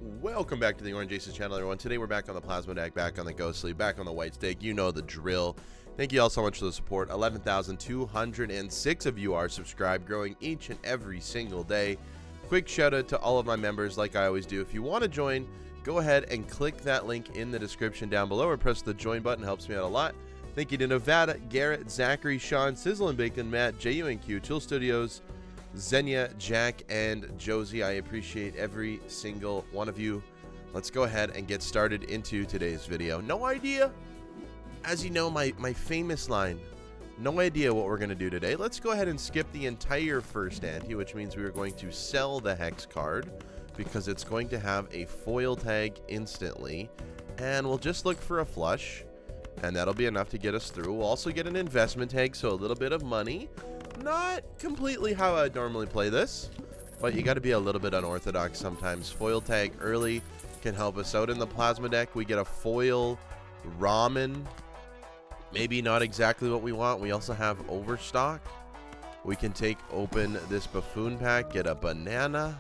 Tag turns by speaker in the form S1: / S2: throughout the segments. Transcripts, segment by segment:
S1: Welcome back to the Orange Aces channel, everyone. Today we're back on the Plasma deck, back on the Ghostly, back on the White Stake. You know the drill. Thank you all so much for the support. 11,206 of you are subscribed, growing each and every single day. Quick shout out to all of my members, like I always do. If you want to join, go ahead and click that link in the description down below or press the join button. Helps me out a lot. Thank you to Nevada, Garrett, Zachary, Sean, Sizzle and Bacon, Matt, JUNQ, Tool Studios, Xenia, Jack, and Josie. I appreciate every single one of you. Let's go ahead and get started into today's video. No idea. As you know, my famous line, no idea what we're going to do today. Let's go ahead and skip the entire first ante, which means we are going to sell the Hex card because it's going to have a foil tag instantly. And we'll just look for a flush, and that'll be enough to get us through. We'll also get an investment tag, so a little bit of money. Not completely how I'd normally play this, but you got to be a little bit unorthodox sometimes. Foil tag early can help us out in the Plasma deck. We get a foil ramen. Maybe not exactly what we want. We also have overstock. We can take open this buffoon pack, get a banana.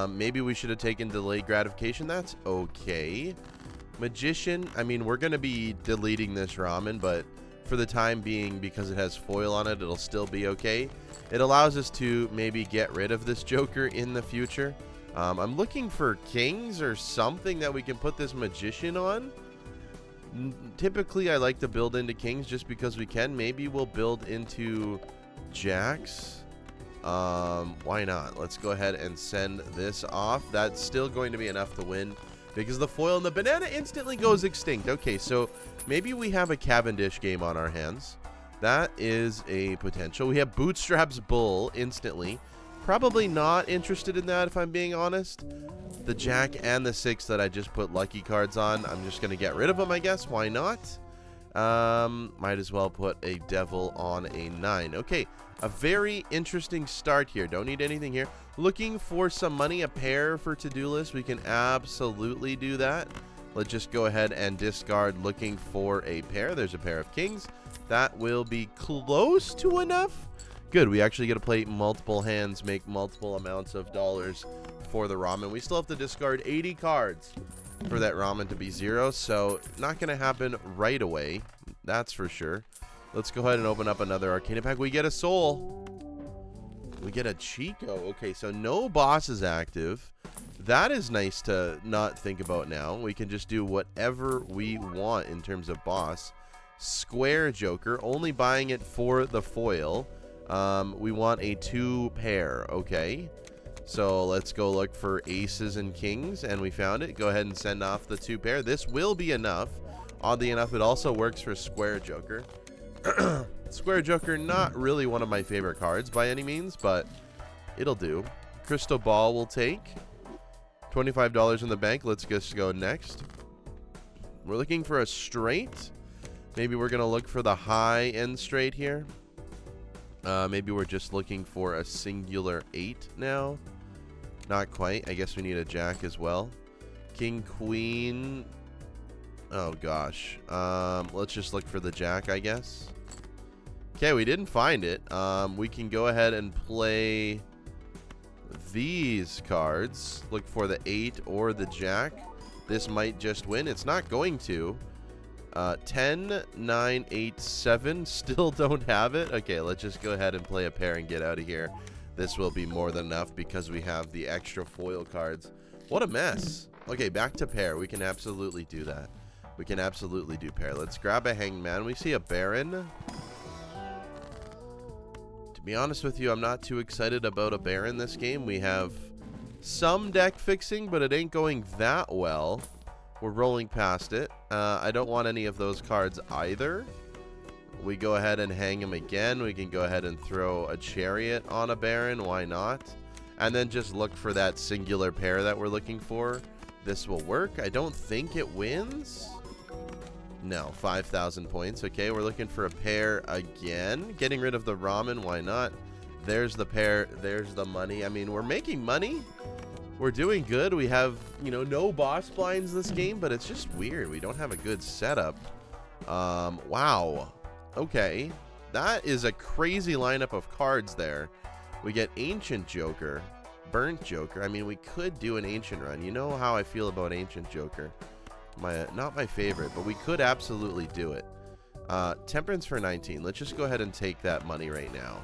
S1: Maybe we should have taken delayed gratification. That's okay. Magician. I mean, we're going to be deleting this ramen, but for the time being, because it has foil on it, it'll still be okay. It allows us to maybe get rid of this Joker in the future. I'm looking for kings or something that we can put this magician on. Typically, I like to build into kings just because we can. Maybe we'll build into jacks. Why not? Let's go ahead and send this off. That's still going to be enough to win, because the foil and the banana instantly goes extinct. Okay, so maybe we have a Cavendish game on our hands. That is a potential. We have Bootstraps Bull instantly. Probably not interested in that, if I'm being honest. The Jack and the 6 that I just put lucky cards on, I'm just going to get rid of them, I guess. Why not? Might as well put a Devil on a 9. Okay, a very interesting start here. Don't need anything here. Looking for some money, a pair for to-do list. We can absolutely do that. Let's just go ahead and discard looking for a pair. There's a pair of kings. That will be close to enough. Good, we actually get to play multiple hands, make multiple amounts of dollars for the ramen. We still have to discard 80 cards for that ramen to be 0, so not going to happen right away. That's for sure. Let's go ahead and open up another Arcana pack. We get a soul. We get a Chicot. Okay, so no boss is active. That is nice to not think about now. We can just do whatever we want in terms of boss. Square Joker, only buying it for the foil. We want a 2 pair. Okay, so let's go look for aces and kings, and we found it. Go ahead and send off the 2 pair. This will be enough. Oddly enough, it also works for Square Joker. Square Joker, not really one of my favorite cards by any means, but it'll do. Crystal Ball will take. $25 in the bank. Let's just go next. We're looking for a straight. Maybe we're going to look for the high-end straight here. Maybe we're just looking for a singular 8 now. Not quite. I guess we need a jack as well. King, queen. Oh, gosh. Let's just look for the jack, I guess. Okay, we didn't find it. We can go ahead and play these cards. Look for the 8 or the jack. This might just win. It's not going to. 10, 9, 8, 7. Still don't have it. Okay, let's just go ahead and play a pair and get out of here. This will be more than enough because we have the extra foil cards. What a mess. Okay, back to pair. We can absolutely do that. We can absolutely do pair. Let's grab a hangman. We see a baron. To be honest with you, I'm not too excited about a baron this game. We have some deck fixing, but it ain't going that well. We're rolling past it. I don't want any of those cards either. We go ahead and hang him again. We can go ahead and throw a chariot on a baron. Why not? And then just look for that singular pair that we're looking for. This will work. I don't think it wins. No, 5,000 points. Okay, we're looking for a pair again. Getting rid of the ramen. Why not? There's the pair. There's the money. I mean, we're making money. We're doing good. We have, you know, no boss blinds this game, but it's just weird. We don't have a good setup. Wow. Okay. That is a crazy lineup of cards there. We get Ancient Joker, Burnt Joker. I mean, we could do an Ancient run. You know how I feel about Ancient Joker. Not my favorite, but we could absolutely do it. Temperance for 19. Let's just go ahead and take that money right now.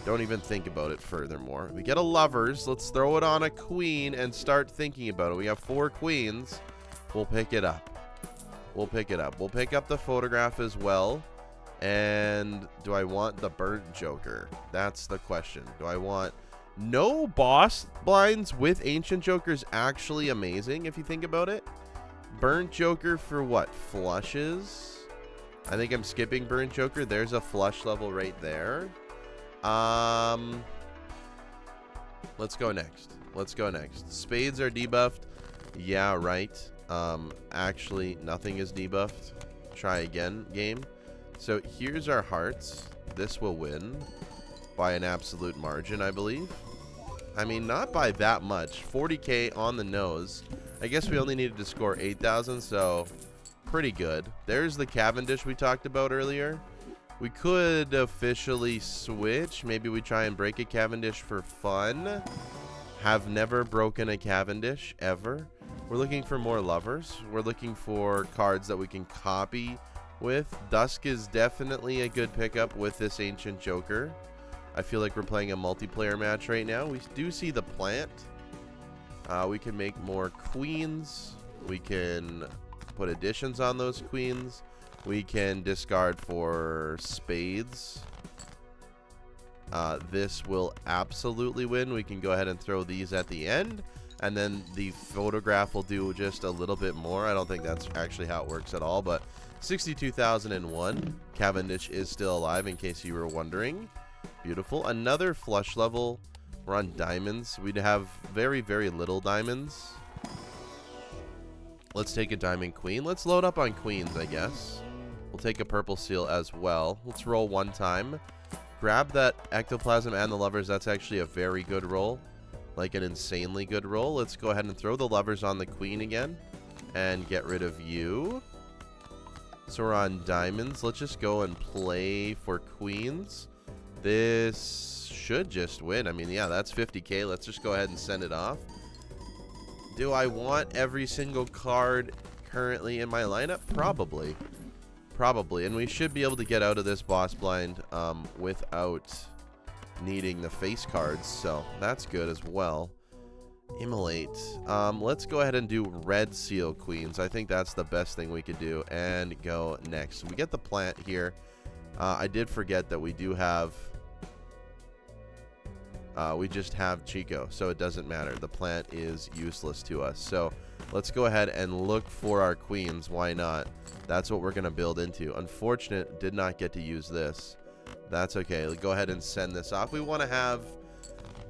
S1: Don't even think about it furthermore. We get a Lovers. Let's throw it on a Queen and start thinking about it. We have 4 Queens. We'll pick it up. We'll pick it up. We'll pick up the Photograph as well. And do I want the Burnt Joker? That's the question. Do I want... No boss blinds with Ancient Joker is actually amazing if you think about it. Burnt Joker for what? Flushes? I think I'm skipping Burnt Joker. There's a flush level right there. Let's go next. Let's go next. Spades are debuffed. Yeah, right. Actually, nothing is debuffed. Try again, game. So here's our hearts. This will win by an absolute margin, I believe. I mean, not by that much. 40k on the nose. I guess we only needed to score 8,000, so pretty good. There's the Cavendish we talked about earlier. We could officially switch. Maybe we try and break a Cavendish for fun. Have never broken a Cavendish, ever. We're looking for more Lovers. We're looking for cards that we can copy with. Dusk is definitely a good pickup with this Ancient Joker. I feel like we're playing a multiplayer match right now. We do see the plant. We can make more Queens. We can put additions on those Queens. We can discard for Spades. This will absolutely win. We can go ahead and throw these at the end. And then the Photograph will do just a little bit more. I don't think that's actually how it works at all. But 62,001. Cavendish is still alive in case you were wondering. Beautiful. Another flush level. We're on diamonds. We'd have very, very little diamonds. Let's take a Diamond Queen. Let's load up on Queens, I guess. We'll take a Purple Seal as well. Let's roll one time. Grab that Ectoplasm and the Lovers. That's actually a very good roll. Like an insanely good roll. Let's go ahead and throw the Lovers on the Queen again. And get rid of you. So we're on diamonds. Let's just go and play for Queens. This should just win. I mean, yeah, that's 50k. Let's just go ahead and send it off. Do I want every single card currently in my lineup? Probably. Probably. And we should be able to get out of this boss blind without needing the face cards. So that's good as well. Immolate. Let's go ahead and do Red Seal Queens. I think that's the best thing we could do. And go next. We get the plant here. I did forget that we do have... we just have Chicot, so it doesn't matter. The plant is useless to us. So let's go ahead and look for our Queens. Why not? That's what we're going to build into. Unfortunate, did not get to use this. That's okay. Let's go ahead and send this off. We want to have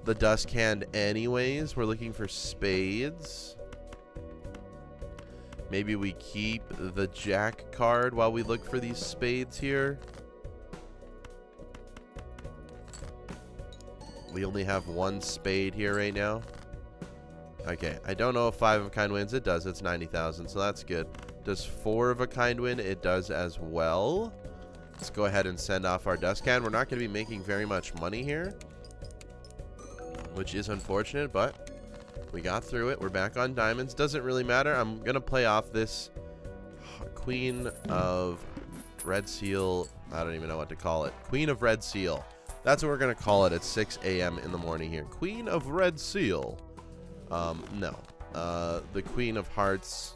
S1: the Dusk Hand anyways. We're looking for Spades. Maybe we keep the Jack card while we look for these Spades here. We only have one Spade here right now. Okay, I don't know if 5 of a kind wins. It does. It's 90,000, so that's good. Does 4 of a kind win? It does as well. Let's go ahead and send off our Dusk Hand. We're not going to be making very much money here, which is unfortunate, but we got through it. We're back on diamonds. Doesn't really matter. I'm going to play off this Queen of Red Seal. I don't even know what to call it. Queen of Red Seal. That's what we're going to call it at 6 a.m. in the morning here. Queen of Red Seal. No. The Queen of Hearts.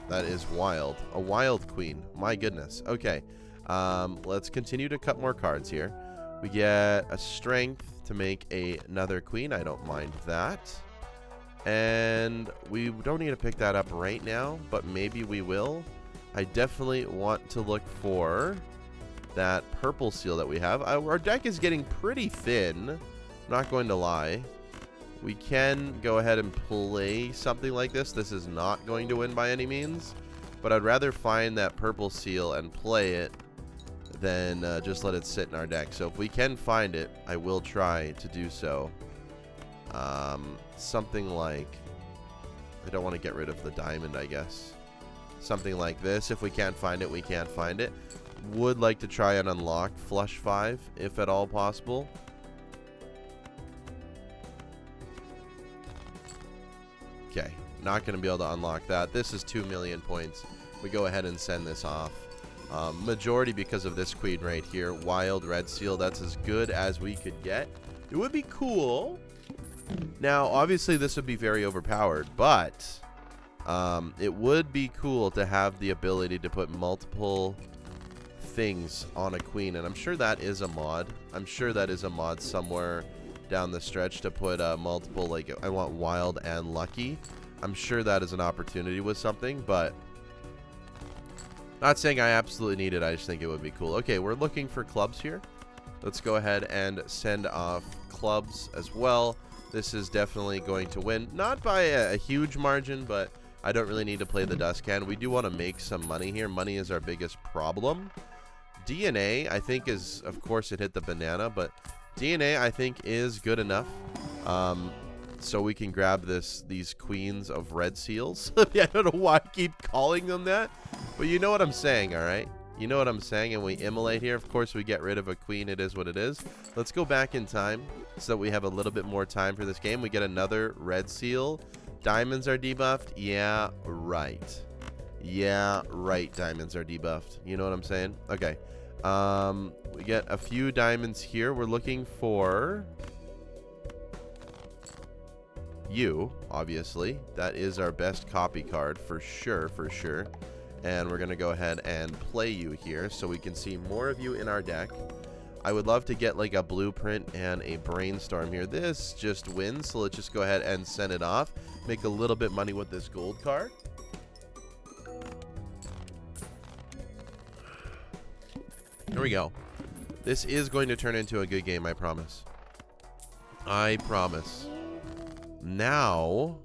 S1: That is wild. A wild queen. My goodness. Okay. Let's continue to cut more cards here. We get a Strength to make another queen. I don't mind that. And we don't need to pick that up right now, but maybe we will. I definitely want to look for... that Purple Seal that we have. Our deck is getting pretty thin. I'm not going to lie. We can go ahead and play something like this. This is not going to win by any means. But I'd rather find that Purple Seal and play it than just let it sit in our deck. So if we can find it, I will try to do so. Something like... I don't want to get rid of the diamond, I guess. Something like this. If we can't find it, we can't find it. Would like to try and unlock Flush 5, if at all possible. not going to be able to unlock that. This is 2 million points. We go ahead and send this off. Majority because of this queen right here. Wild red seal. That's as good as we could get. It would be cool. Now, obviously, this would be very overpowered, but it would be cool to have the ability to put multiple things on a queen, and I'm sure that is a mod. I'm sure that is a mod somewhere down the stretch to put multiple, like, I want wild and lucky. I'm sure that is an opportunity with something, but not saying I absolutely need it. I just think it would be cool. Okay, we're looking for clubs here. Let's go ahead and send off clubs as well. This is definitely going to win, not by a huge margin, but I don't really need to play the dust can. We do want to make some money here. Money is our biggest problem. DNA, I think, is, of course, it hit the banana, but DNA, I think, is good enough. So we can grab these queens of red seals. I don't know why I keep calling them that, but you know what I'm saying, all right? You know what I'm saying, and we immolate here. Of course, we get rid of a queen. It is what it is. Let's go back in time so that we have a little bit more time for this game. We get another red seal. Diamonds are debuffed. Yeah, right. Yeah, right. Diamonds are debuffed. You know what I'm saying? Okay. We get a few diamonds here. We're looking for you, obviously. That is our best copy card for sure, for sure. And we're going to go ahead and play you here so we can see more of you in our deck. I would love to get like a blueprint and a brainstorm here. This just wins, so let's just go ahead and send it off. Make a little bit money with this gold card. Here we go. This is going to turn into a good game, I promise. I promise. Now,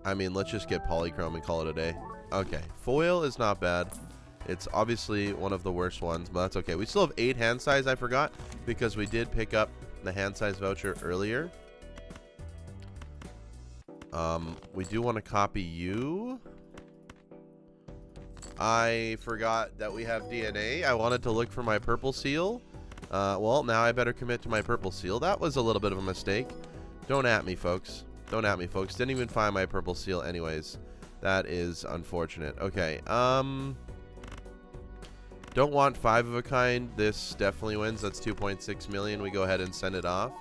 S1: I mean, let's just get polychrome and call it a day. Okay, foil is not bad. It's obviously one of the worst ones, but that's okay. We still have 8 hand size, I forgot, because we did pick up the hand size voucher earlier. We do want to copy you. I forgot that we have DNA. I wanted to look for my purple seal. Well, now I better commit to my purple seal. That was a little bit of a mistake. Don't at me, folks. Don't at me, folks. Didn't even find my purple seal anyways. That is unfortunate. Okay, don't want 5 of a kind. This definitely wins. That's 2.6 million. We go ahead and send it off.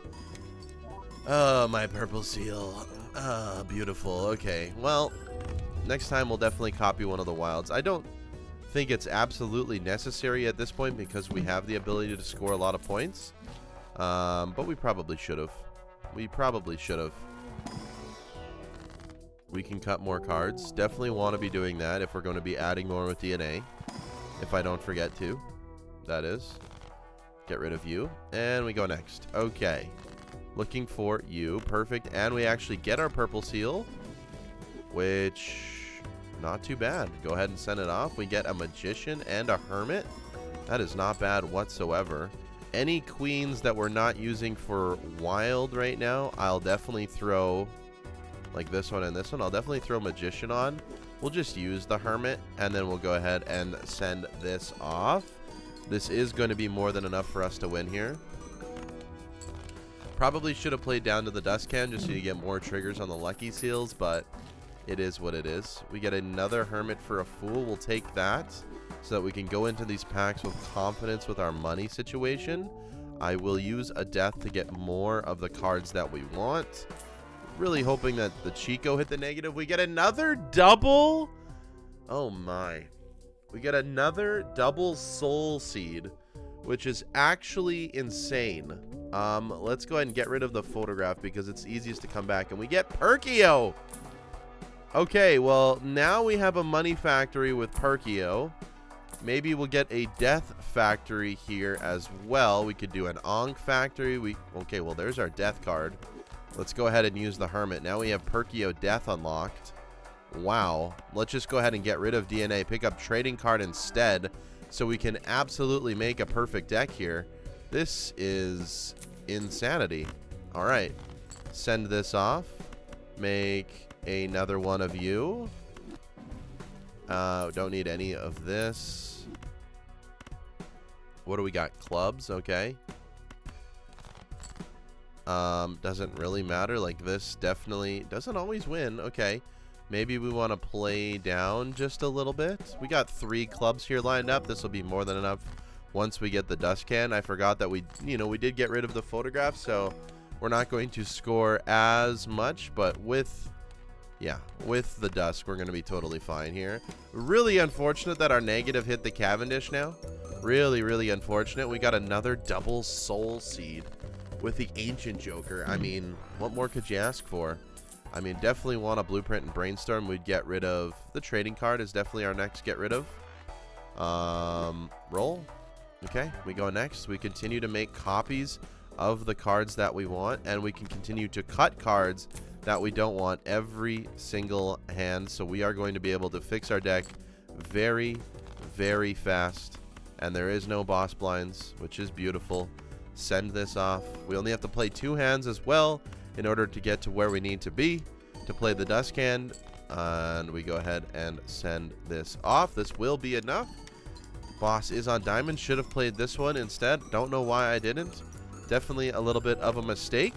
S1: Oh, my purple seal. Ah, beautiful. Okay, well, next time we'll definitely copy one of the wilds. I don't think it's absolutely necessary at this point because we have the ability to score a lot of points. But we probably should have. We probably should have. We can cut more cards. Definitely want to be doing that if we're going to be adding more with DNA. If I don't forget to. That is. Get rid of you. And we go next. Okay. Looking for you. Perfect. And we actually get our purple seal. Which, not too bad. Go ahead and send it off. We get a magician and a hermit. That is not bad whatsoever. Any queens that we're not using for wild right now, I'll definitely throw... like this one and this one. I'll definitely throw magician on. We'll just use the hermit and then we'll go ahead and send this off. This is going to be more than enough for us to win here. Probably should have played down to the dust can just so you get more triggers on the lucky seals, but it is what it is. We get another hermit for a fool. We'll take that so that we can go into these packs with confidence with our money situation. I will use a death to get more of the cards that we want. Really hoping that the Chicot hit the negative. We get another double. Oh my. We get another double soul seed, which is actually insane. Let's go ahead and get rid of the photograph because it's easiest to come back. And we get Perkeo. Okay, well, now we have a money factory with Perkeo. Maybe we'll get a death factory here as well. We could do an Ankh factory. Okay, well, there's our death card. Let's go ahead and use the hermit. Now we have Perkeo death unlocked. Wow. Let's just go ahead and get rid of DNA. Pick up trading card instead so we can absolutely make a perfect deck here. This is insanity. All right. Send this off. Make another one of you. Don't need any of this. What do we got? Clubs. Okay. Doesn't really matter. Like this definitely doesn't always win. Okay. Maybe we want to play down just a little bit. We got 3 clubs here lined up. This will be more than enough once we get the dust can. I forgot that we did get rid of the photograph, so we're not going to score as much, but with the dust, we're going to be totally fine here. Really unfortunate that our negative hit the Cavendish now. Really, really unfortunate. We got another double soul seed with the Ancient Joker. I mean, what more could you ask for? I mean, definitely want a Blueprint and Brainstorm. We'd get rid of the trading card is definitely our next get rid of. Roll. Okay, we go next. We continue to make copies of the cards that we want, and we can continue to cut cards that we don't want every single hand. So we are going to be able to fix our deck very, very fast. And there is no boss blinds, which is beautiful. Send this off. We only have to play 2 hands as well in order to get to where we need to be to play the dust can. And we go ahead and send this off. This will be enough. Boss is on diamond. Should have played this one instead. Don't know why I didn't. Definitely a little bit of a mistake.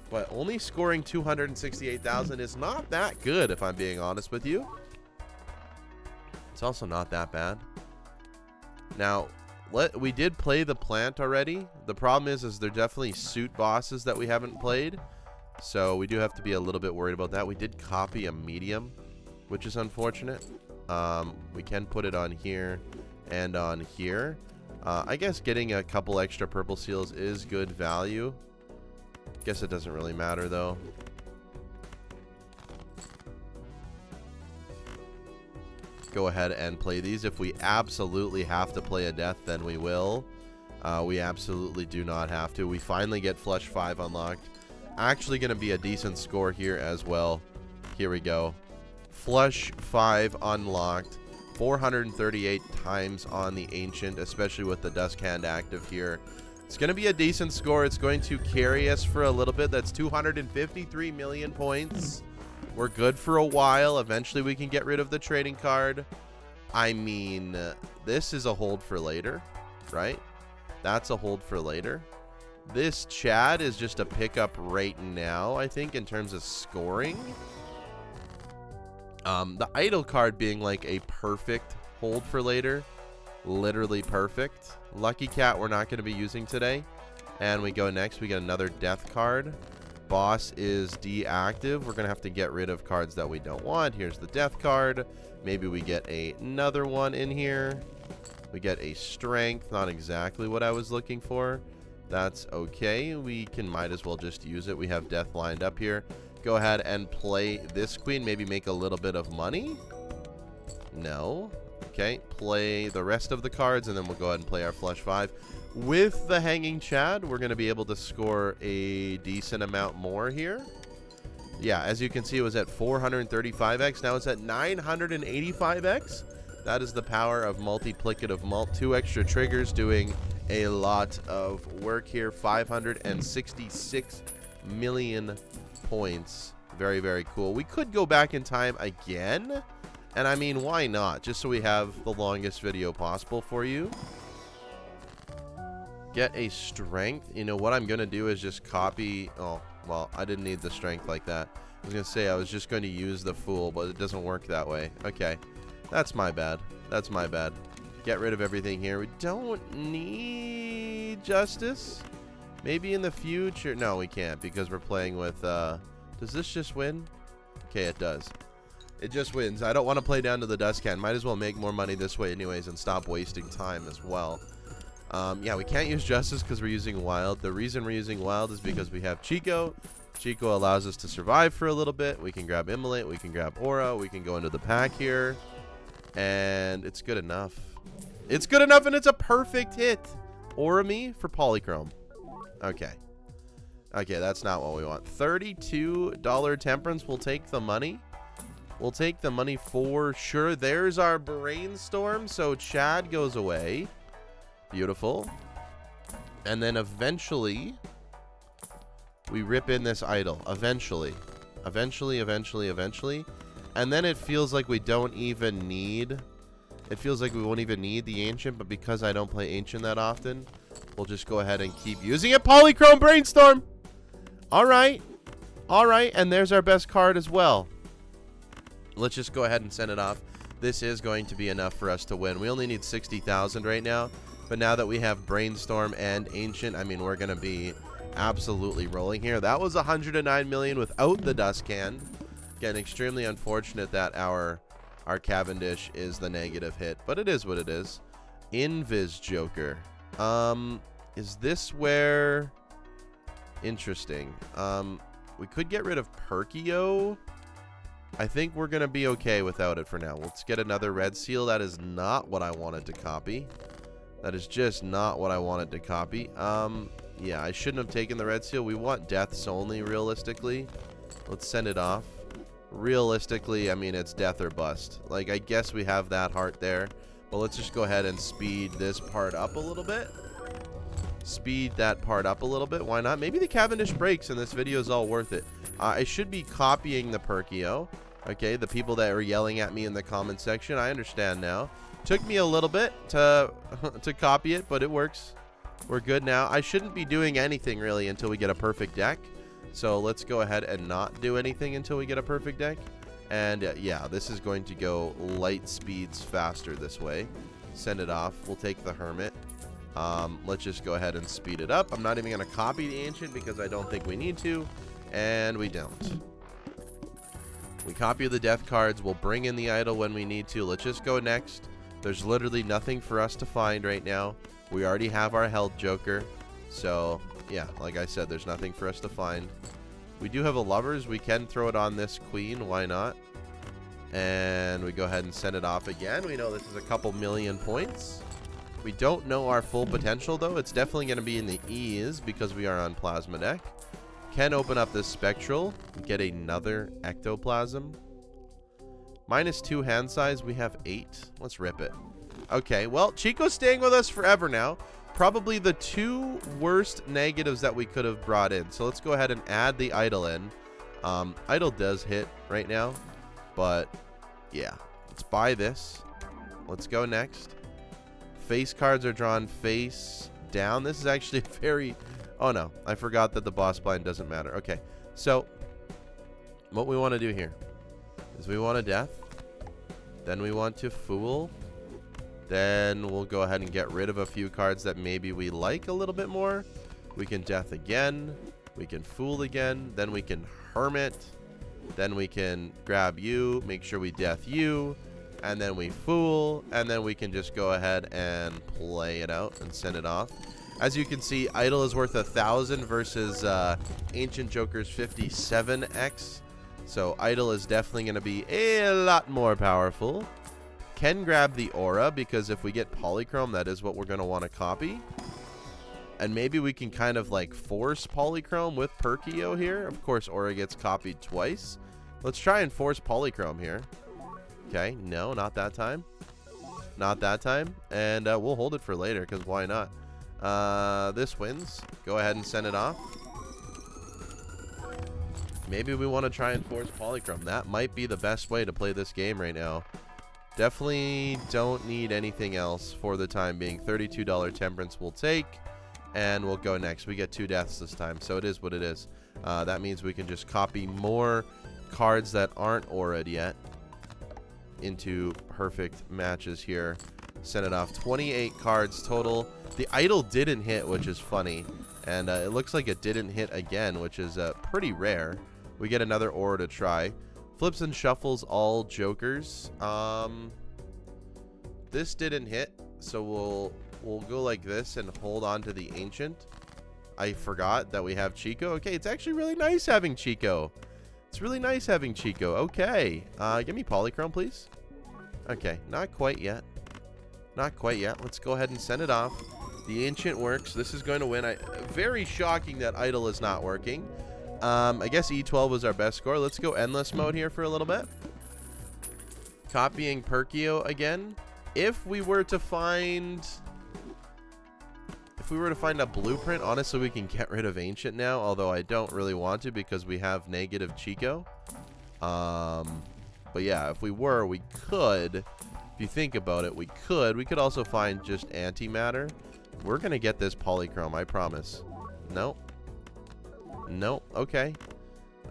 S1: But only scoring 268,000 is not that good, if I'm being honest with you. It's also not that bad. Now, we did play the plant already. The problem is there definitely suit bosses that we haven't played. So we do have to be a little bit worried about that. We did copy a medium, which is unfortunate. We can put it on here and on here. I guess getting a couple extra purple seals is good value. Guess it doesn't really matter though. Go ahead and play these. If we absolutely have to play a death, then we will. We absolutely do not have to. We finally get flush 5 unlocked. Actually going to be a decent score here as well. Here we go. Flush 5 unlocked. 438 times on the Ancient, especially with the dust can active here. It's going to be a decent score. It's going to carry us for a little bit. That's 253 million points. We're good for a while. Eventually we can get rid of the trading card. I mean, this is a hold for later, right? That's a hold for later. This Chad is just a pickup right now, I think, in terms of scoring. The idle card being like a perfect hold for later. Literally perfect. Lucky Cat we're not going to be using today. And we go next. We get another death card. Boss is deactive. We're going to have to get rid of cards that we don't want. Here's the death card. Maybe we get another one in here. We get a strength. Not exactly what I was looking for. That's okay. We might as well just use it. We have death lined up here. Go ahead and play this queen. Maybe make a little bit of money. No. Okay. Play the rest of the cards, and then we'll go ahead and play our flush 5. With the hanging Chad, we're going to be able to score a decent amount more here. Yeah, as you can see, it was at 435x. Now it's at 985x. That is the power of multiplicative mult. 2 extra triggers doing a lot of work here. 566 million points. Very, very cool. We could go back in time again. And I mean, why not? Just so we have the longest video possible for you. Get a strength. You know, what I'm going to do is just copy. Oh, well, I didn't need the strength like that. I was going to say I was just going to use the fool, but it doesn't work that way. Okay. That's my bad. That's my bad. Get rid of everything here. We don't need justice. Maybe in the future. No, we can't because we're playing with... does this just win? Okay, it does. It just wins. I don't want to play down to the dust can. Might as well make more money this way anyways and stop wasting time as well. Yeah, we can't use justice because we're using wild. The reason we're using wild is because we have Chicot. Chicot allows us to survive for a little bit. We can grab Immolate. We can grab Aura. We can go into the pack here. And it's good enough. It's good enough, and it's a perfect hit. Aura me for Polychrome. Okay. Okay, that's not what we want. $32 Temperance. We'll take the money. We'll take the money for sure. There's our Brainstorm. So Chad goes away. Beautiful. And then eventually, we rip in this idol. Eventually. Eventually. And then it feels like we don't even need... It feels like we won't even need the Ancient, but because I don't play Ancient that often, we'll just go ahead and keep using it. Polychrome Brainstorm! Alright. Alright, and there's our best card as well. Let's just go ahead and send it off. This is going to be enough for us to win. We only need 60,000 right now. But now that we have Brainstorm and Ancient, I mean, we're going to be absolutely rolling here. That was 109 million without the dust can. Again, extremely unfortunate that our Cavendish is the negative hit. But it is what it is. Invis Joker. Is this where... Interesting. We could get rid of Perkeo. I think we're going to be okay without it for now. Let's get another red seal. That is not what I wanted to copy. That is just not what I wanted to copy. Yeah, I shouldn't have taken the red seal. We want deaths only, realistically. Let's send it off. Realistically, I mean, it's death or bust. Like, I guess we have that heart there. But let's just go ahead and speed this part up a little bit. Speed that part up a little bit. Why not? Maybe the Cavendish breaks and this video is all worth it. I should be copying the Perkeo. Okay, the people that are yelling at me in the comment section, I understand now. Took me a little bit to copy it, but it works. We're good now. I shouldn't be doing anything really until we get a perfect deck. So let's go ahead and not do anything until we get a perfect deck. And yeah, this is going to go light speeds faster this way. Send it off. We'll take the Hermit. Let's just go ahead and speed it up. I'm not even going to copy the Ancient because I don't think we need to. And we don't. We copy the death cards. We'll bring in the idol when we need to. Let's just go next. There's literally nothing for us to find right now. We already have our held Joker. So, yeah, like I said, there's nothing for us to find. We do have a Lovers. We can throw it on this Queen. Why not? And we go ahead and send it off again. We know this is a couple million points. We don't know our full potential, though. It's definitely going to be in the E's because we are on Plasma deck. Can open up this Spectral. Get another Ectoplasm. -2 hand size. We have 8. Let's rip it. Okay, well, Chico's staying with us forever now. Probably the 2 worst negatives that we could have brought in. So let's go ahead and add the idol in. Idol does hit right now. But, yeah. Let's buy this. Let's go next. Face cards are drawn face down. This is actually very... Oh, no. I forgot that the boss blind doesn't matter. Okay. So, what we want to do here is we want a death. Then we want to fool. Then we'll go ahead and get rid of a few cards that maybe we like a little bit more. We can death again. We can fool again. Then we can hermit. Then we can grab you. Make sure we death you. And then we fool. And then we can just go ahead and play it out and send it off. As you can see, idol is worth 1,000 versus Ancient Joker's 57x. So idol is definitely going to be a lot more powerful. Can grab the aura because if we get polychrome, that is what we're going to want to copy. And maybe we can kind of like force polychrome with Perkeo here. Of course, aura gets copied twice. Let's try and force polychrome here. Okay, no, not that time. Not that time. And we'll hold it for later because why not? This wins. Go ahead and send it off. Maybe we want to try and force polychrome. That might be the best way to play this game right now. Definitely don't need anything else for the time being. $32 Temperance we'll take. And we'll go next. We get 2 deaths this time. So it is what it is. That means we can just copy more cards that aren't aura'd yet into perfect matches here. Send it off. 28 cards total. The idol didn't hit, which is funny. And it looks like it didn't hit again, which is pretty rare. We get another aura to try. Flips and shuffles all jokers. This didn't hit, so we'll go like this and hold on to the Ancient. I forgot that we have Chico. Okay, it's actually really nice having Chico. It's really nice having Chico. Okay. Give me polychrome, please. Okay, not quite yet. Not quite yet. Let's go ahead and send it off. The Ancient works. This is going to win. Very shocking that idol is not working. I guess E12 was our best score. Let's go endless mode here for a little bit. Copying Perkeo again. If we were to find a blueprint, honestly, we can get rid of Ancient now, although I don't really want to because we have negative Chico. But yeah, if we were, we could. If you think about it, we could also find just antimatter. We're gonna get this polychrome, I promise. Nope. Nope. Okay.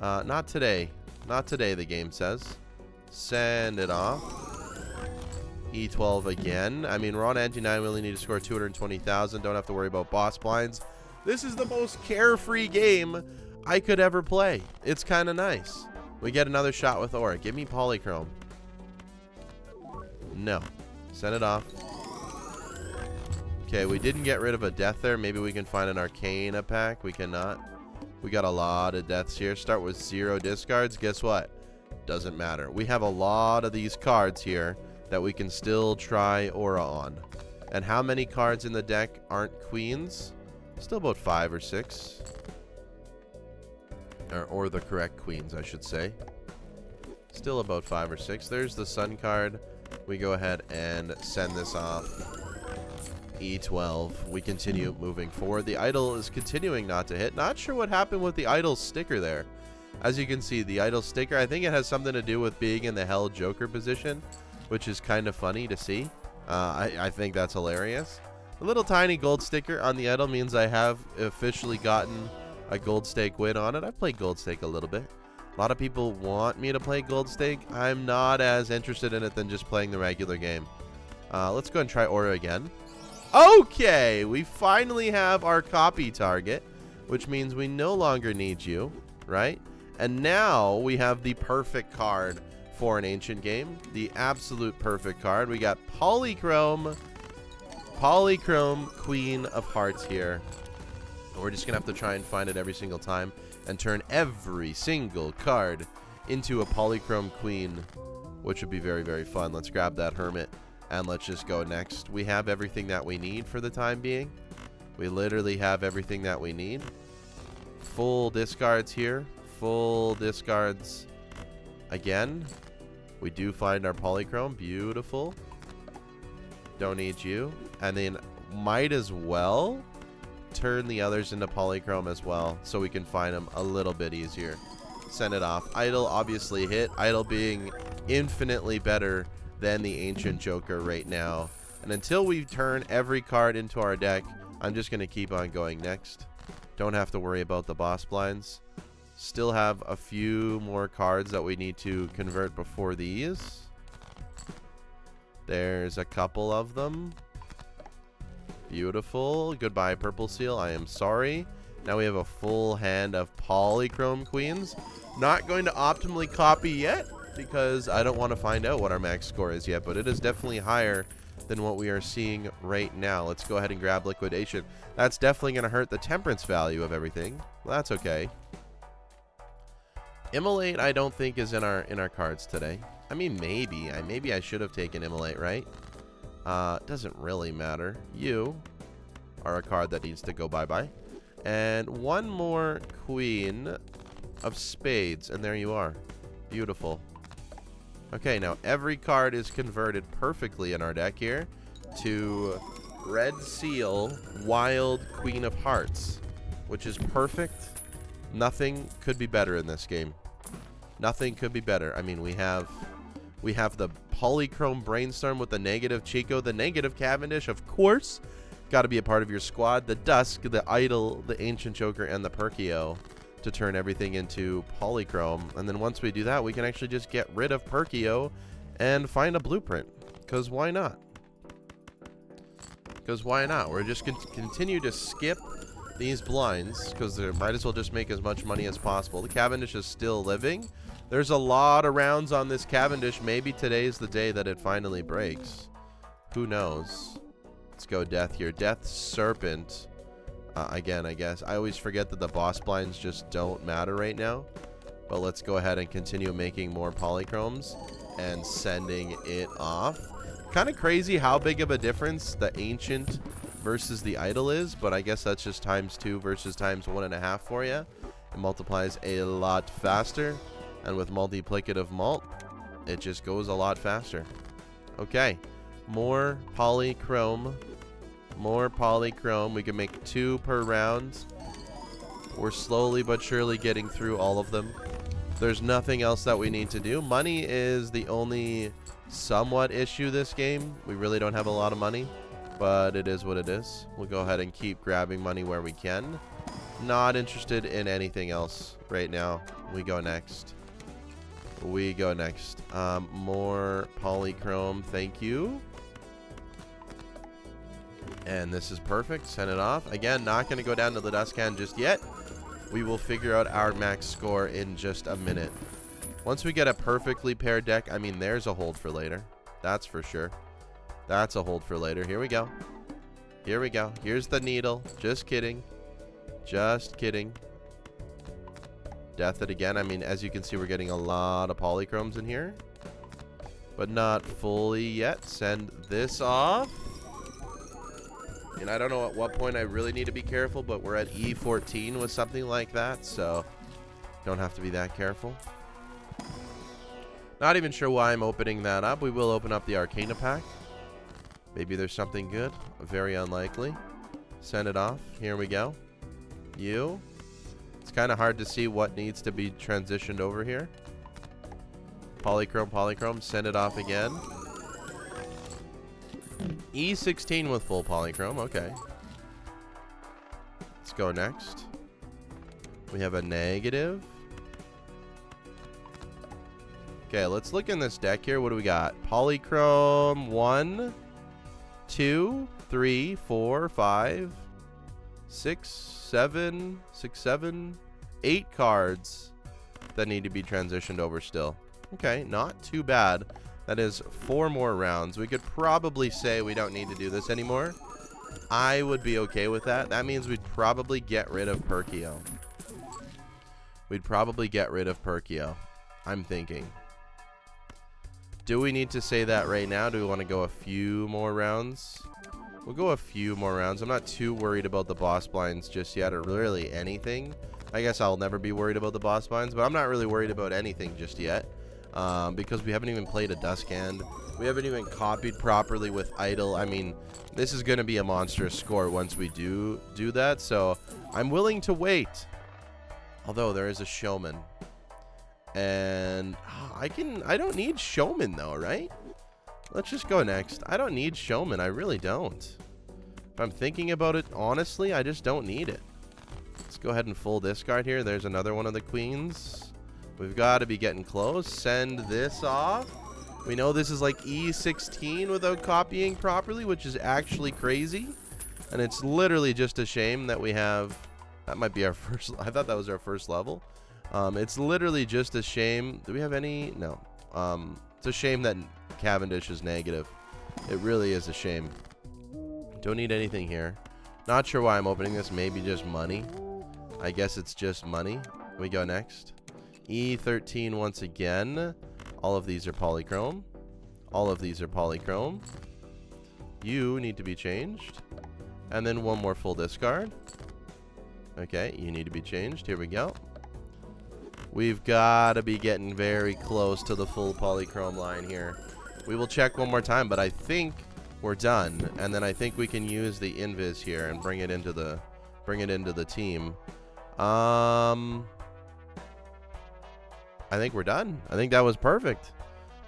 S1: Not today. Not today, the game says. Send it off. E12 again. I mean, we're on ante 9. We only need to score 220,000. Don't have to worry about boss blinds. This is the most carefree game I could ever play. It's kind of nice. We get another shot with aura. Give me polychrome. No. Send it off. Okay, we didn't get rid of a death there. Maybe we can find an Arcana pack. We cannot. We got a lot of deaths here. Start with 0 discards. Guess what? Doesn't matter. We have a lot of these cards here that we can still try aura on. And how many cards in the deck aren't queens? Still about 5 or 6. Or the correct queens, I should say. Still about 5 or 6. There's the sun card. We go ahead and send this off. E12. We continue moving forward. The idol is continuing not to hit. Not sure what happened with the idol sticker there. As you can see, the idol sticker, I think it has something to do with being in the Hell Joker position, which is kind of funny to see. I think that's hilarious. A little tiny gold sticker on the idol means I have officially gotten a gold stake win on it. I've played gold stake a little bit. A lot of people want me to play gold stake. I'm not as interested in it than just playing the regular game. Let's go and try aura again. Okay, we finally have our copy target, which means we no longer need you, right? And now we have the perfect card for an ancient game. The absolute perfect card. We got Polychrome Queen of Hearts here. We're just going to have to try and find it every single time and turn every single card into a Polychrome Queen, which would be very, very fun. Let's grab that Hermit and let's just go next. We have everything that we need for the time being. We literally have everything that we need. Full discards here. Full discards again. We do find our Polychrome. Beautiful. Don't need you. And then might as well turn the others into Polychrome as well, so we can find them a little bit easier. Send it off. Idol obviously hit. Idol being infinitely better than the Ancient Joker right now. And until we turn every card into our deck, I'm just going to keep on going next. Don't have to worry about the boss blinds. Still have a few more cards that we need to convert before these. There's a couple of them. Beautiful. Goodbye, Purple Seal. I am sorry. Now we have a full hand of Polychrome Queens. Not going to optimally copy yet because I don't want to find out what our max score is yet, but it is definitely higher than what we are seeing right now. Let's go ahead and grab Liquidation. That's definitely going to hurt the temperance value of everything. Well, that's okay. Immolate, I don't think is in our cards today. I mean, maybe I should have taken Immolate, right? Doesn't really matter. You are a card that needs to go bye-bye. And one more Queen of Spades, and there you are. Beautiful. Okay, now every card is converted perfectly in our deck here to Red Seal Wild Queen of Hearts, which is perfect. Nothing could be better in this game. Nothing could be better. I mean, we have the Polychrome Brainstorm with the negative Chicot, the negative Cavendish, of course. Got to be a part of your squad. The Dusk, the Idol, the Ancient Joker, and the Perkeo to turn everything into Polychrome. And then once we do that, we can actually just get rid of Perkeo and find a blueprint. Because why not? Because why not? We're just going to continue to skip these blinds because they might as well just make as much money as possible. The Cavendish is still living. There's a lot of rounds on this Cavendish. Maybe today's the day that it finally breaks. Who knows? Let's go Death here. Death Serpent. Again, I guess. I always forget that the boss blinds just don't matter right now. But let's go ahead and continue making more Polychromes and sending it off. Kind of crazy how big of a difference the Ancient versus the Idol is, but I guess that's just ×2 versus ×1.5 for you. It multiplies a lot faster, and with multiplicative mult, it just goes a lot faster. Okay, more Polychrome. More Polychrome. We can make 2 per round. We're slowly but surely getting through all of them. There's nothing else that we need to do. Money is the only somewhat issue this game. We really don't have a lot of money, but it is what it is. We'll go ahead and keep grabbing money where we can. Not interested in anything else right now. We go next. We go next. More polychrome. Thank you. And this is perfect. Send it off. Again, not going to go down to the dust can just yet. We will figure out our max score in just a minute. Once we get a perfectly paired deck, I mean, there's a hold for later. That's for sure. That's a hold for later. Here we go. Here we go. Here's the needle. Just kidding. Just kidding. Death it again. I mean, as you can see, we're getting a lot of polychromes in here. But not fully yet. Send this off. And I don't know at what point I really need to be careful, but we're at E14 with something like that, so don't have to be that careful. Not even sure why I'm opening that up. We will open up the Arcana pack. Maybe there's something good. Very unlikely. Send it off. Here we go. You. It's kind of hard to see what needs to be transitioned over here. Polychrome, polychrome. Send it off again. E16 with full polychrome. Okay. Let's go next. We have a negative. Okay, let's look in this deck here. What do we got? Polychrome 1, 2, 3, 4, 5, 6, 7, 6, 7, 8 cards that need to be transitioned over still. Okay, not too bad. That is 4 more rounds. We could probably say we don't need to do this anymore. I would be okay with that. That means we'd probably get rid of Perkeo. We'd probably get rid of Perkeo. I'm thinking. Do we need to say that right now? Do we want to go a few more rounds? We'll go a few more rounds. I'm not too worried about the boss blinds just yet, or really anything. I guess I'll never be worried about the boss blinds, but I'm not really worried about anything just yet. Because we haven't even played a dust can. We haven't even copied properly with idle. I mean, this is going to be a monstrous score once we do that. So I'm willing to wait. Although there is a showman. And I don't need showman though, right? Let's just go next. I don't need showman. I really don't. If I'm thinking about it honestly, I just don't need it. Let's go ahead and full discard here. There's another one of the queens. We've got to be getting close. Send this off. We know this is like E16 without copying properly, which is actually crazy. And it's literally just a shame that we have... That might be our first... I thought that was our first level. It's literally just a shame. Do we have any? No. It's a shame that Cavendish is negative. It really is a shame. Don't need anything here. Not sure why I'm opening this. Maybe just money. I guess it's just money. We go next. E13 once again. All of these are polychrome. All of these are polychrome. You need to be changed. And then one more full discard. Okay, you need to be changed. Here we go. We've got to be getting very close to the full polychrome line here. We will check one more time, but I think we're done. And then I think we can use the invis here and bring it into the team. I think we're done. I think that was perfect.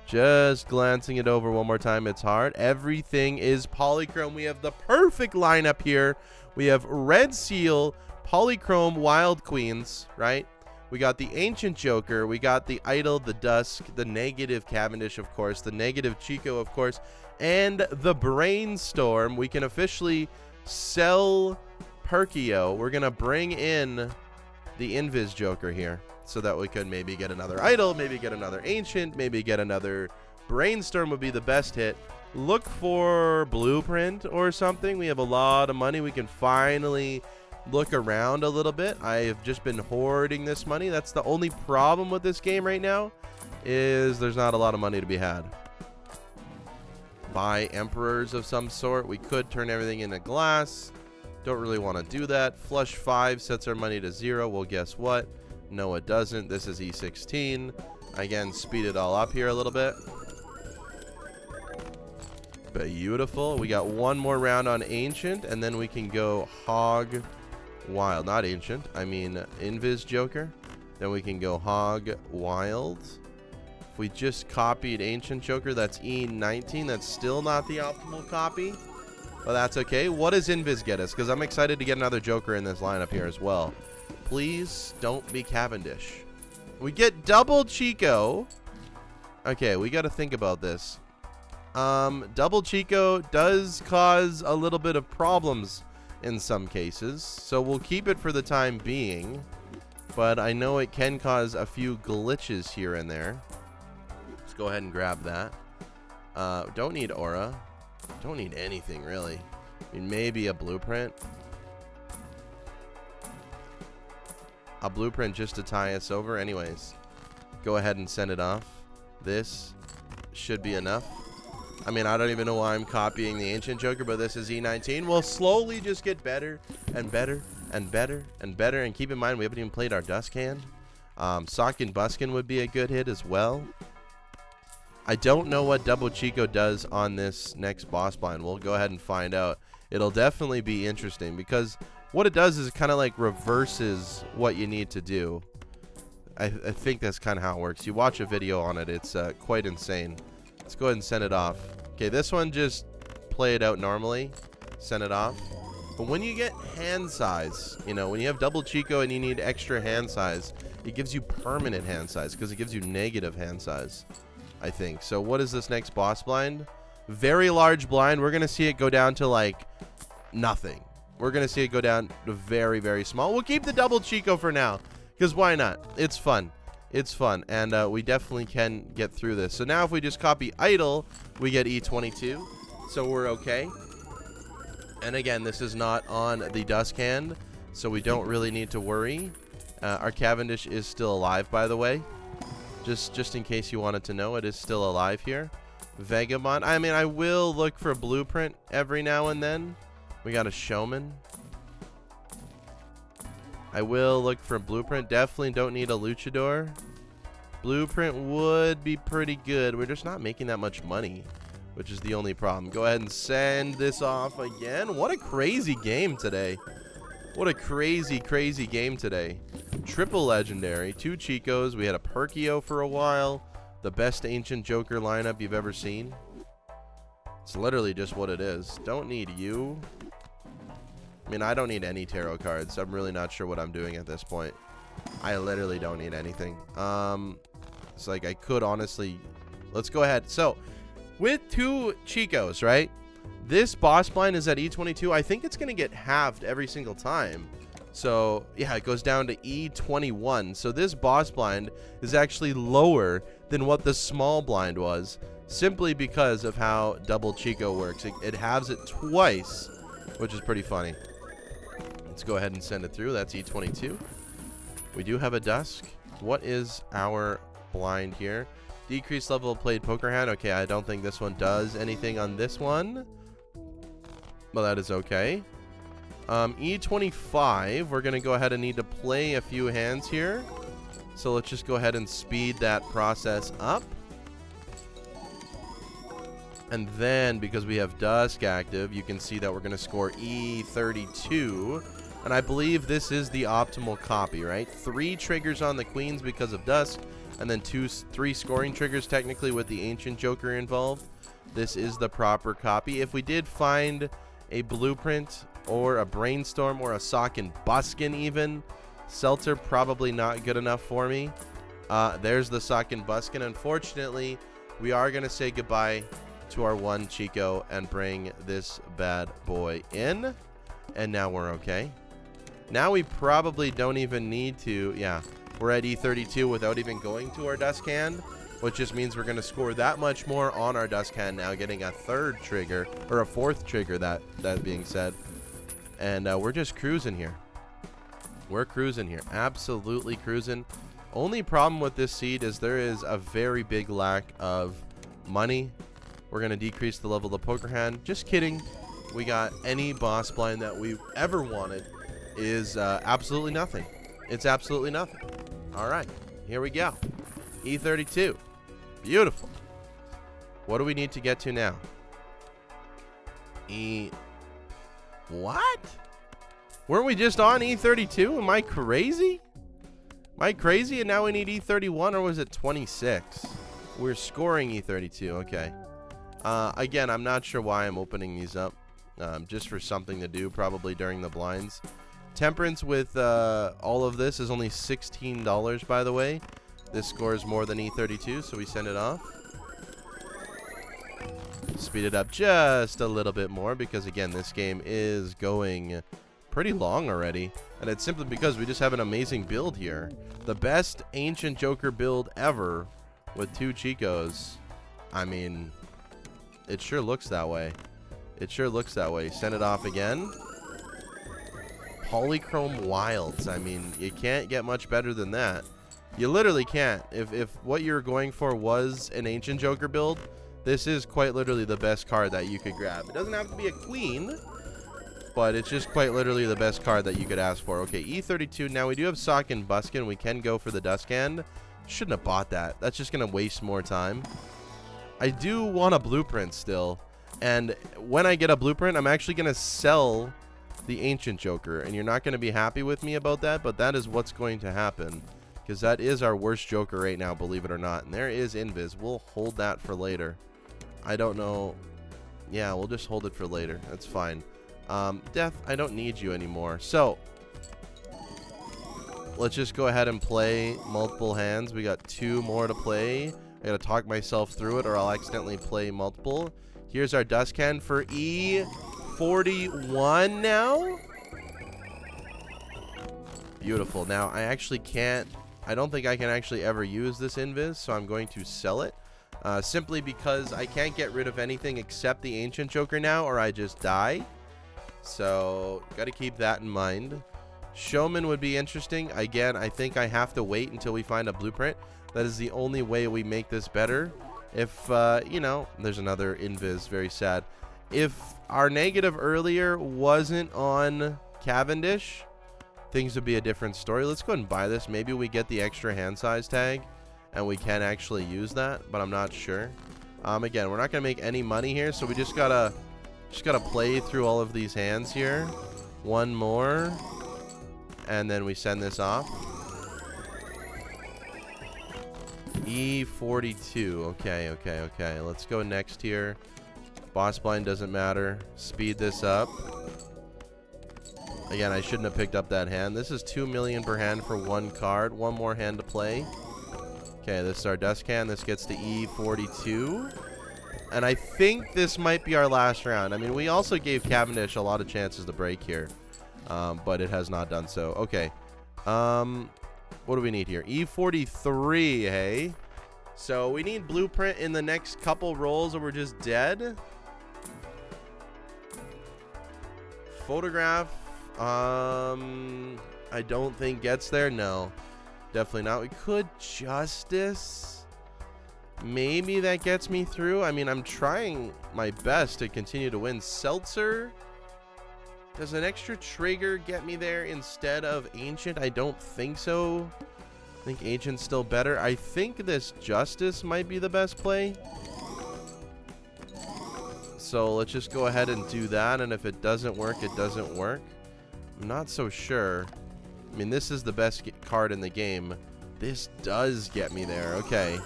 S1: Just glancing it over one more time. It's hard. Everything is polychrome. We have the perfect lineup here. We have Red Seal, polychrome Wild Queens, right? We got the Ancient Joker. We got the Idle, the Dusk, the negative Cavendish, of course, the negative Chicot, of course, and the Brainstorm. We can officially sell Perkeo. We're going to bring in the Invis Joker here, so that we could maybe get another Idle, maybe get another Ancient, maybe get another Brainstorm would be the best hit. Look for Blueprint or something. We have a lot of money. We can finally look around a little bit. I have just been hoarding this money. That's the only problem with this game right now, is there's not a lot of money to be had. Buy Emperors of some sort. We could turn everything into glass. Don't really want to do that. Flush 5 sets our money to 0. Well, guess what? No, it doesn't. This is E16. Again, speed it all up here a little bit. Beautiful. We got one more round on Ancient, and then we can go Hog Wild. Not Ancient. I mean Invis Joker. Then we can go Hog Wild. If we just copied Ancient Joker, that's E19. That's still not the optimal copy, but that's okay. What does Invis get us? Because I'm excited to get another Joker in this lineup here as well. Please don't be Cavendish. We get double Chicot. Okay, we got to think about this. Double Chicot does cause a little bit of problems in some cases, so we'll keep it for the time being. But I know it can cause a few glitches here and there. Let's go ahead and grab that. Don't need aura. Don't need anything, really. I mean, maybe a blueprint. A blueprint just to tie us over. Anyways, go ahead and send it off. This should be enough. I mean, I don't even know why I'm copying the Ancient Joker, but this is E19. We'll slowly just get better and better and better and better. And keep in mind, we haven't even played our Dusk Hand. Sock and Buskin would be a good hit as well. I don't know what Double Chicot does on this next boss blind. We'll go ahead and find out. It'll definitely be interesting because what it does is it kind of like reverses what you need to do. I think that's kind of how it works. You watch a video on it. It's quite insane. Let's go ahead and send it off. Okay, this one just play it out normally. Send it off. But when you get hand size, you know, when you have Double Chicot and you need extra hand size, it gives you permanent hand size because it gives you negative hand size, I think. So what is this next boss blind? Very large blind. We're going to see it go down to like nothing. We're going to see it go down to very, very small. We'll keep the Double Chicot for now because why not? It's fun. It's fun, and we definitely can get through this. So now if we just copy idle, we get E22, so we're okay. And again, this is not on the Dusk Hand, so we don't really need to worry. Our Cavendish is still alive, by the way. Just in case you wanted to know, it is still alive here. Vagabond. I mean, I will look for a blueprint every now and then. We got a Showman. I will look for a blueprint. Definitely don't need a luchador. Blueprint would be pretty good. We're just not making that much money, which is the only problem. Go ahead and send this off again. What a crazy game today. What a crazy, crazy game today. Triple legendary. 2 Chicos. We had a Perkeo for a while. The best Ancient Joker lineup you've ever seen. It's literally just what it is. Don't need you. I mean, I don't need any tarot cards. I'm really not sure what I'm doing at this point. I literally don't need anything. It's like I could honestly... Let's go ahead. So, with 2 Chicos, right? This boss blind is at E22. I think it's going to get halved every single time. So, yeah, it goes down to E21. So, this boss blind is actually lower than what the small blind was, simply because of how Double Chicot works. It halves it twice, which is pretty funny. Let's go ahead and send it through. That's E22. We do have a Dusk. What is our blind here? Decreased level of played poker hand. Okay, I don't think this one does anything on this one. Well, that is okay. E25. We're going to go ahead and need to play a few hands here. So let's just go ahead and speed that process up. And then, because we have Dusk active, you can see that we're going to score E32. And I believe this is the optimal copy, right? 3 triggers on the Queens because of Dusk. And then 3 scoring triggers technically with the Ancient Joker involved. This is the proper copy. If we did find a blueprint or a brainstorm or a Sock and Buskin even, Seltzer probably not good enough for me. There's the Sock and Buskin. Unfortunately, we are going to say goodbye to our 1 Chicot and bring this bad boy in. And now we're okay. Now we probably don't even need to, yeah, we're at E32 without even going to our Dusk Hand, which just means we're going to score that much more on our Dusk Hand now, getting a 3rd trigger, or a 4th trigger, that being said. And we're just cruising here. We're cruising here. Absolutely cruising. Only problem with this seed is there is a very big lack of money. We're going to decrease the level of the poker hand. Just kidding. We got any boss blind that we ever wanted is absolutely nothing. It's absolutely nothing. All right, here we go. E32. Beautiful. What do we need to get to now? What? Weren't we just on E32? Am I crazy? Am I crazy? And now we need E31, or was it 26? We're scoring E32. Okay. Again, I'm not sure why I'm opening these up. Just for something to do, probably during the blinds. Temperance with all of this is only $16, by the way. This scores more than E32, so we send it off. speed it up just a little bit more because, again, this game is going pretty long already. And it's simply because we just have an amazing build here. The best Ancient Joker build ever with 2 Chicos. I mean, it sure looks that way. It sure looks that way. Send it off again. Polychrome Wilds. I mean, you can't get much better than that. You literally can't. If what you're going for was an Ancient Joker build, this is quite literally the best card that you could grab. It doesn't have to be a queen, but it's just quite literally the best card that you could ask for. Okay, E32. Now we do have Sock and Buskin. We can go for the Duskhand. Shouldn't have bought that. That's just going to waste more time. I do want a blueprint still. And when I get a blueprint, I'm actually going to sell the Ancient Joker. And you're not going to be happy with me about that, but that is what's going to happen. Because that is our worst Joker right now, believe it or not. And there is Invis. We'll hold that for later. I don't know. Yeah, we'll just hold it for later. That's fine. Death, I don't need you anymore. So, let's just go ahead and play multiple hands. We got 2 more to play. I gotta talk myself through it or I'll accidentally play multiple. Here's our Duskhand for E41 now. Beautiful. Now, I actually can't... I don't think I can actually ever use this Invis, so I'm going to sell it. Simply because I can't get rid of anything except the Ancient Joker now, or I just die. So, gotta keep that in mind. Showman would be interesting. Again, I think I have to wait until we find a blueprint. That is the only way we make this better. If, you know, there's another Invis, very sad. If our negative earlier wasn't on Cavendish, things would be a different story. Let's go ahead and buy this. Maybe we get the extra hand size tag and we can actually use that, but I'm not sure. Again, we're not gonna make any money here, so we just gotta play through all of these hands here. One more, and then we send this off. E42. Okay. Let's go next here. Boss blind doesn't matter. Speed this up. Again, I shouldn't have picked up that hand. This is 2 million per hand for 1 card. 1 more hand to play. Okay, this is our Duskhand. This gets to E42. And I think this might be our last round. I mean, we also gave Cavendish a lot of chances to break here. But it has not done so. Okay. What do we need here? E43, hey? So we need blueprint in the next couple rolls or we're just dead. Photograph. I don't think gets there. No, definitely not. We could Justice. Maybe that gets me through. I mean, I'm trying my best to continue to win. Seltzer. Does an extra trigger get me there instead of Ancient? I don't think so. I think Ancient's still better. I think this Justice might be the best play. So let's just go ahead and do that. And if it doesn't work, it doesn't work. I'm not so sure. I mean, this is the best card in the game. This does get me there. Okay.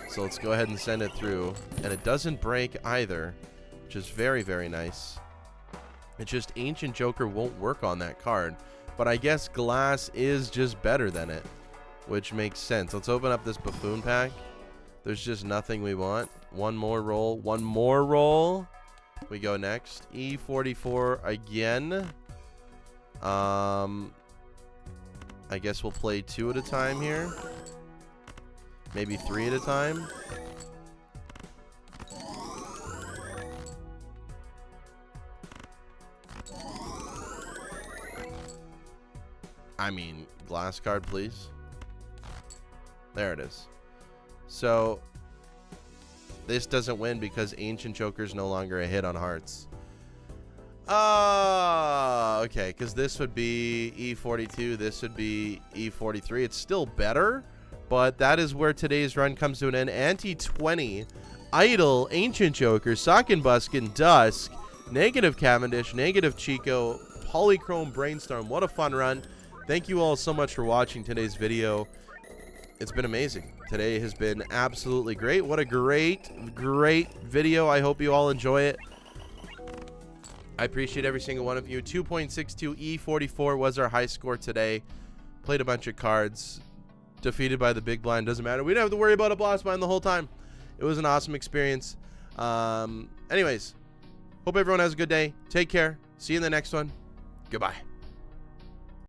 S1: So let's go ahead and send it through. And it doesn't break either, which is very, very nice. It's just Ancient Joker won't work on that card. But I guess Glass is just better than it, which makes sense. Let's open up this Buffoon pack. There's just nothing we want. One more roll. One more roll. We go next. E44 again. I guess we'll play 2 at a time here. Maybe 3 at a time. I mean, glass card, please. There it is. So, this doesn't win because Ancient Joker's no longer a hit on hearts. Okay, because this would be E42, this would be E43. It's still better, but that is where today's run comes to an end. Anti-20, Idle, Ancient Joker, Sock and Buskin, Dusk, negative Cavendish, negative Chicot, Polychrome, Brainstorm. What a fun run. Thank you all so much for watching today's video. It's been amazing. Today has been absolutely great. What a great video. I hope you all enjoy it. I appreciate every single one of you. 2.62 E44 was our high score today. Played a bunch of cards. Defeated by the big blind. Doesn't matter. We didn't have to worry about a boss blind the whole time. It was an awesome experience. Anyways, hope everyone has a good day. Take care. See you in the next one. Goodbye.